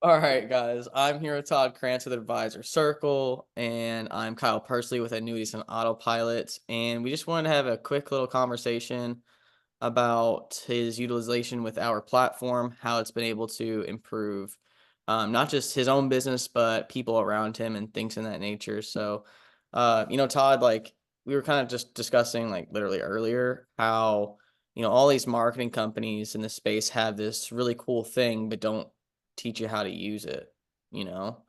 All right, guys. I'm here with Todd Krantz with Advisor Circle, and I'm Kyle Persley with Annuities and Autopilot. And we just wanted to have a quick little conversation about his utilization with our platform, how it's been able to improve not just his own business, but people around him and things in that nature. So, Todd, like we were kind of just discussing, like literally earlier, how all these marketing companies in this space have this really cool thing, but don't teach you how to use it. You know,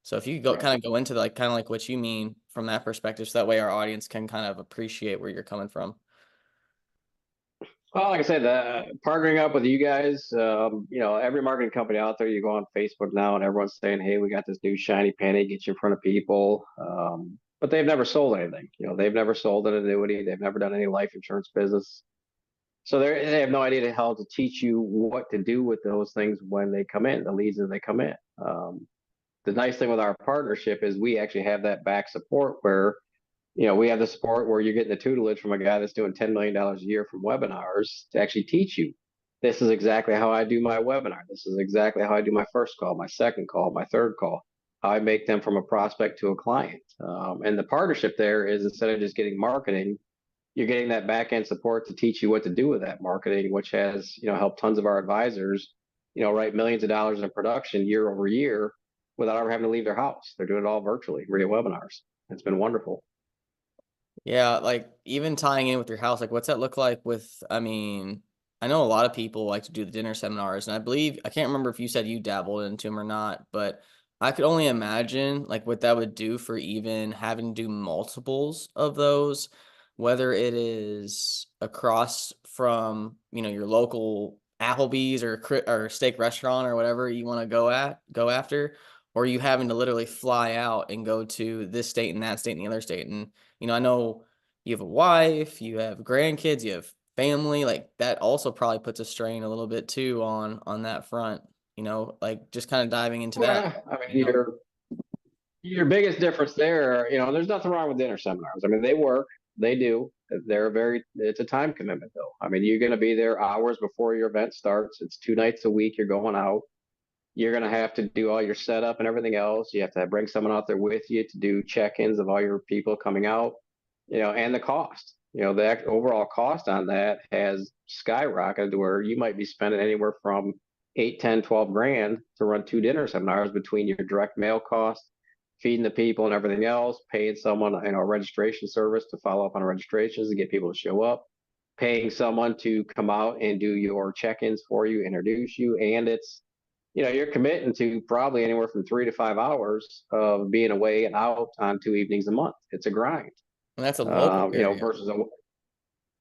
so if you could go Right. kind of go into like kind of like what you mean from that perspective, so that way our audience can kind of appreciate where you're coming from. Well, like I said, partnering up with you guys, every marketing company out there, you go on Facebook now and everyone's saying, hey, we got this new shiny penny, get you in front of people. But they've never sold anything. They've never sold an annuity. They've never done any life insurance business. So they have no idea how to teach you what to do with those things when they come in, the leads as they come in. The nice thing with our partnership is we actually have that back support where we have the support where you're getting the tutelage from a guy that's doing $10 million a year from webinars to actually teach you. This is exactly how I do my webinar. This is exactly how I do my first call, my second call, my third call. How I make them from a prospect to a client. And the partnership there is instead of just getting marketing, you're getting that back end support to teach you what to do with that marketing, which has helped tons of our advisors, write millions of dollars in production year over year without ever having to leave their house. They're doing it all virtually via webinars. It's been wonderful. Yeah, like even tying in with your house, like what's that look like with, I know a lot of people like to do the dinner seminars, and I can't remember if you said you dabbled into them or not, but I could only imagine like what that would do for even having to do multiples of those, whether it is across from, your local Applebee's or steak restaurant or whatever you want to go after, or you having to literally fly out and go to this state and that state and the other state. And I know you have a wife, you have grandkids, you have family, like that also probably puts a strain a little bit too on that front, like just kind of diving into that, Well, I you mean, know. your biggest difference there, there's nothing wrong with dinner seminars. I mean, they work, they do. It's a time commitment though. I mean, you're going to be there hours before your event starts. It's 2 nights a week. You're going out. You're going to have to do all your setup and everything else. You have to bring someone out there with you to do check-ins of all your people coming out, and the cost. The overall cost on that has skyrocketed to where you might be spending anywhere from 8, 10, 12 grand to run 2 dinner seminars between your direct mail costs, feeding the people and everything else, paying someone, a registration service to follow up on registrations and get people to show up, paying someone to come out and do your check-ins for you, introduce you, and you're committing to probably anywhere from 3 to 5 hours of being away and out on 2 evenings a month. It's a grind. And that's a local area. Versus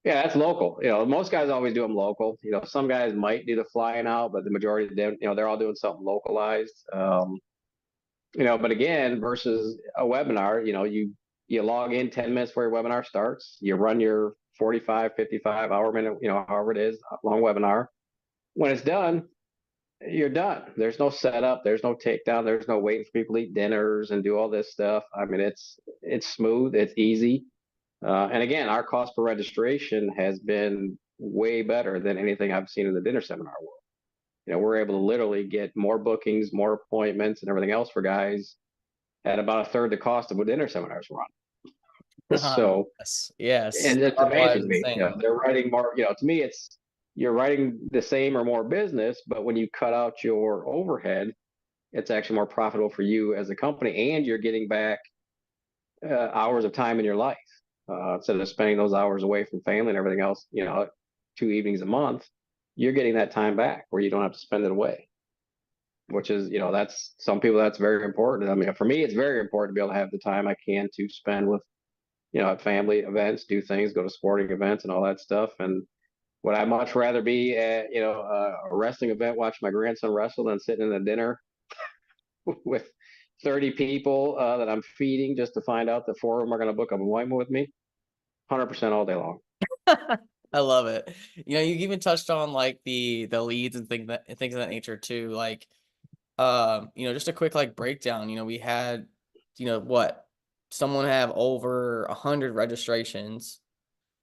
yeah, that's local. Most guys always do them local. Some guys might do the flying out, but the majority of them, they're all doing something localized. But again, versus a webinar, you log in 10 minutes before your webinar starts, you run your 45, 55 hour minute, however it is, long webinar. When it's done, you're done. There's no setup, there's no takedown, there's no waiting for people to eat dinners and do all this stuff. I mean, it's smooth, it's easy. And again, our cost per registration has been way better than anything I've seen in the dinner seminar world. We're able to literally get more bookings, more appointments, and everything else for guys at about a third the cost of what dinner seminars run. So, Yes, yes. and it's Otherwise amazing to me. insane. They're writing more. To me, it's you're writing the same or more business, but when you cut out your overhead, it's actually more profitable for you as a company, and you're getting back hours of time in your life instead of spending those hours away from family and everything else. 2 evenings a month, you're getting that time back where you don't have to spend it away. Which is, that's some people that's very important. I mean, for me, it's very important to be able to have the time I can to spend with, at family events, do things, go to sporting events and all that stuff. And would I much rather be at, a wrestling event, watch my grandson wrestle than sitting in a dinner with 30 people that I'm feeding just to find out that 4 of them are going to book an appointment with me? 100% all day long. I love it. You even touched on like the leads and things of that nature too. Like, just a quick like breakdown. We had, what, someone have over 100 registrations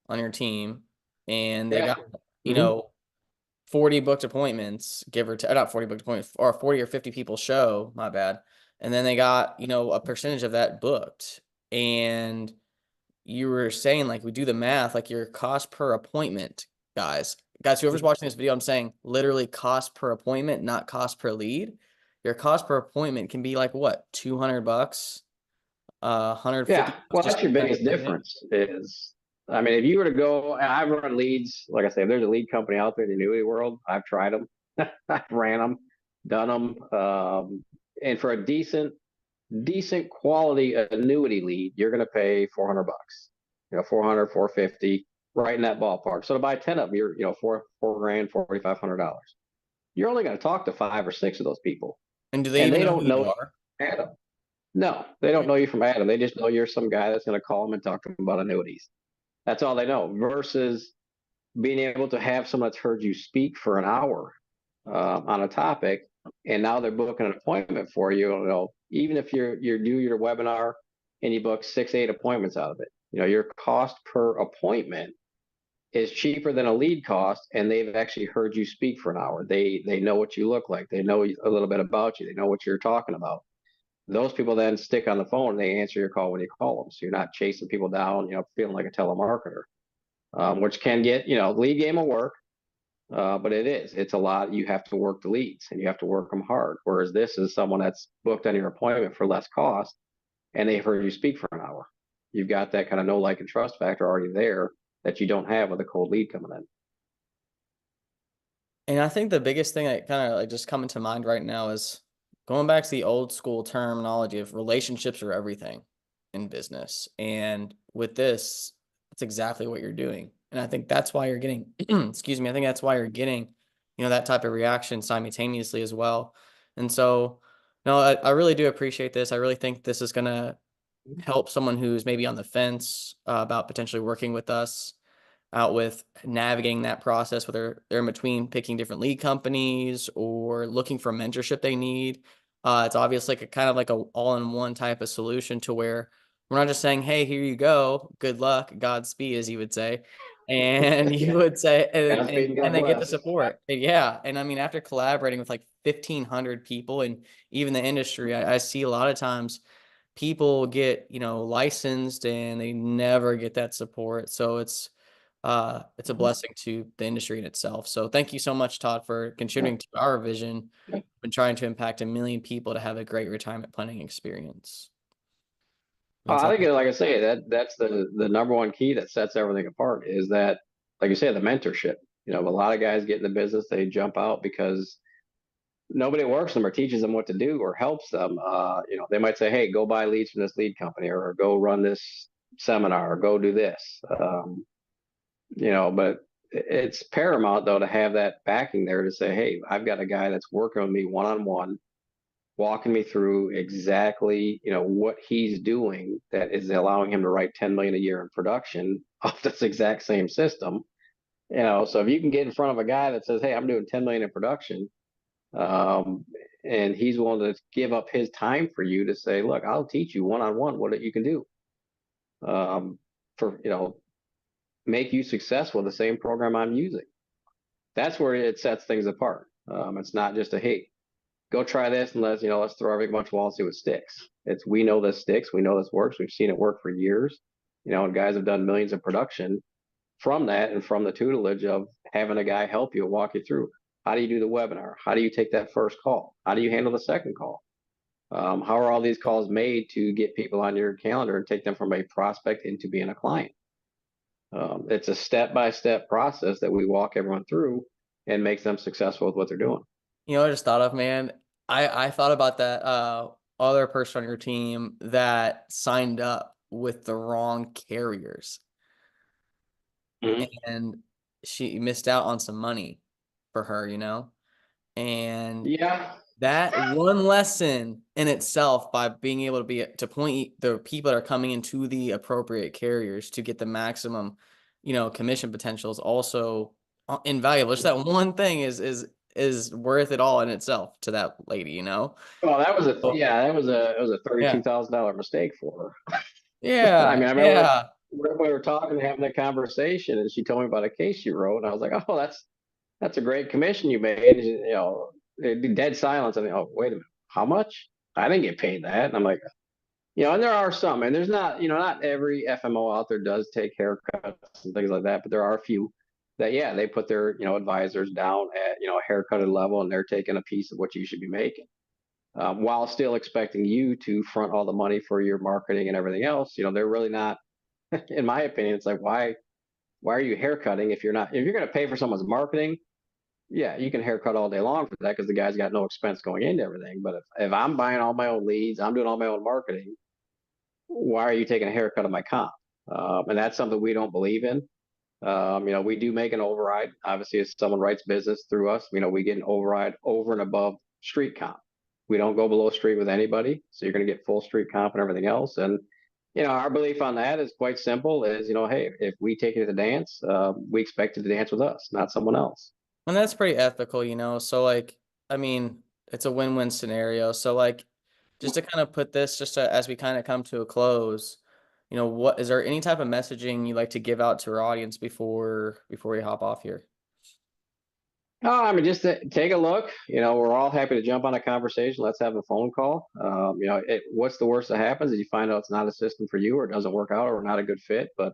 on your team, and they Yeah. got, you Mm-hmm. know, 40 booked appointments, give or take, not 40 booked appointments, or 40 or 50 people show, my bad. And then they got, a percentage of that booked. And you were saying, like, we do the math, like your cost per appointment, guys, whoever's watching this video, I'm saying literally cost per appointment, not cost per lead. Your cost per appointment can be like what, $200, Yeah, 150 well, just that's your depending biggest on it. difference is, I mean, if you were to go, I run leads, like I say, if there's a lead company out there in the annuity world, I've tried them, I've ran them, done them. And for a decent quality annuity lead, you're going to pay 400 bucks, 400, 450, right in that ballpark. So to buy 10 of them, you're, four grand, $4,500. You're only going to talk to 5 or 6 of those people, And do they and even they know who don't you know are? Adam. No, they don't know you from Adam. They just know you're some guy that's going to call them and talk to them about annuities. That's all they know. Versus being able to have someone that's heard you speak for an hour on a topic, and now they're booking an appointment for you. Even if you do your webinar and you book 6, 8 appointments out of it, your cost per appointment is cheaper than a lead cost, and they've actually heard you speak for an hour. They know what you look like. They know a little bit about you. They know what you're talking about. Those people then stick on the phone and they answer your call when you call them. So you're not chasing people down, feeling like a telemarketer, which can get, lead game will work, but it's a lot. You have to work the leads and you have to work them hard. Whereas this is someone that's booked on your appointment for less cost and they've heard you speak for an hour. You've got that kind of know, like, and trust factor already there that you don't have with a cold lead coming in. And I think the biggest thing that kind of like just coming to mind right now is going back to the old school terminology of relationships are everything in business. And with this, that's exactly what you're doing. And I think that's why you're getting, excuse me, I think that's why you're getting, that type of reaction simultaneously as well. And so, no, I really do appreciate this. I really think this is going to help someone who's maybe on the fence about potentially working with us out with navigating that process, whether they're in between picking different lead companies or looking for mentorship they need. It's obviously like a kind of like a all-in-one type of solution to where we're not just saying, hey, here you go, good luck, Godspeed, as you would say. And you Yeah. would say, and, Godspeed and, and and God they get the bless. support. And yeah. And I mean, after collaborating with like 1,500 people and even the industry, I see a lot of times people get, licensed and they never get that support. So it's a blessing to the industry in itself. So thank you so much, Todd, for Yeah. contributing to our vision and trying to impact 1 million people to have a great retirement planning experience. That's I all. think, like I say, that's the number one key that sets everything apart is that, like you said, the mentorship. A lot of guys get in the business, they jump out because nobody works them or teaches them what to do or helps them. They might say, "Hey, go buy leads from this lead company, or go run this seminar, or go do this." But it's paramount though to have that backing there to say, "Hey, I've got a guy that's working with me one on one, walking me through exactly what he's doing that is allowing him to write 10 million a year in production off this exact same system." So if you can get in front of a guy that says, "Hey, I'm doing 10 million in production," um, and he's willing to give up his time for you to say, "Look, I'll teach you one on one what you can do um, for make you successful with the same program I'm using." That's where it sets things apart. It's not just a, "Hey, go try this and let's throw every bunch of wall and see what sticks." It's, we know this sticks, we know this works, we've seen it work for years. And guys have done millions of production from that and from the tutelage of having a guy help you, walk you through. How do you do the webinar? How do you take that first call? How do you handle the second call? How are all these calls made to get people on your calendar and take them from a prospect into being a client? It's a step-by-step process that we walk everyone through and make them successful with what they're doing. I just thought of, man, I thought about that other person on your team that signed up with the wrong carriers Mm-hmm. and she missed out on some money for her, and Yeah. that one lesson in itself, by being able to point the people that are coming into the appropriate carriers to get the maximum, commission potential, is also invaluable. Just that one thing is worth it all in itself to that lady. Well, that was So, it was a yeah, $32,000 mistake for her. I yeah, mean, I remember yeah. we were talking, having that conversation, and she told me about a case she wrote, and I was like, "Oh, that's a great commission you made. You know, it'd be dead silence. I mean, oh, wait a minute, how much? I didn't get paid that. And I'm like, you know, and there are some, and there's not, you know, not every FMO out there does take haircuts and things like that, but there are a few that, yeah, they put their, you know, advisors down at, you know, a haircutted level, and they're taking a piece of what you should be making, while still expecting you to front all the money for your marketing and everything else. You know, they're really not, in my opinion, it's like, why are you haircutting if you're not, if you're going to pay for someone's marketing? Yeah, you can haircut all day long for that because the guy's got no expense going into everything. But if I'm buying all my own leads, I'm doing all my own marketing, why are you taking a haircut of my comp? And that's something we don't believe in. You know, we do make an override. Obviously, if someone writes business through us, you know, we get an override over and above street comp. We don't go below street with anybody. So you're going to get full street comp and everything else. And, you know, our belief on that is quite simple is, you know, hey, if we take you to the dance, we expect you to dance with us, not someone else. And that's pretty ethical, you know? So like, I mean, it's a win-win scenario. So like, just to kind of put this, just to, as we kind of come to a close, you know, what is there any type of messaging you like to give out to our audience before we hop off here? Oh, I mean, just to take a look. You know, we're all happy to jump on a conversation. Let's have a phone call. You know, what's the worst that happens? Is you find out it's not a system for you, or it doesn't work out, or not a good fit. But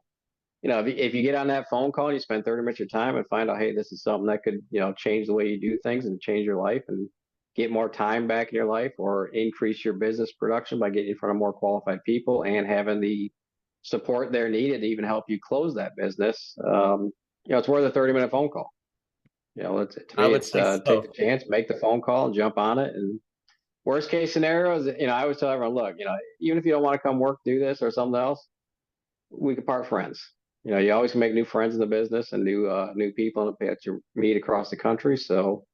you know, if you get on that phone call and you spend 30 minutes of your time and find out, hey, this is something that could, you know, change the way you do things and change your life and get more time back in your life, or increase your business production by getting in front of more qualified people and having the support they're needed to even help you close that business. You know, it's worth a 30-minute phone call. You know, to I me, would it's say take the so. chance, make the phone call, and jump on it. And worst case scenario is, you know, I always tell everyone, look, you know, even if you don't want to come work, do this or something else, we could part friends. You know, you always can make new friends in the business and new people that you meet across the country. So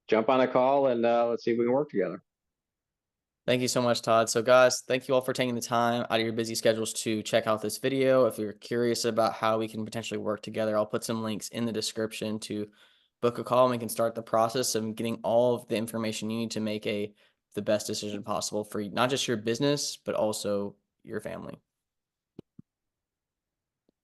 jump on a call and let's see if we can work together. Thank you so much, Todd. So guys, thank you all for taking the time out of your busy schedules to check out this video. If you're curious about how we can potentially work together, I'll put some links in the description to book a call and we can start the process of getting all of the information you need to make the best decision possible for not just your business, but also your family.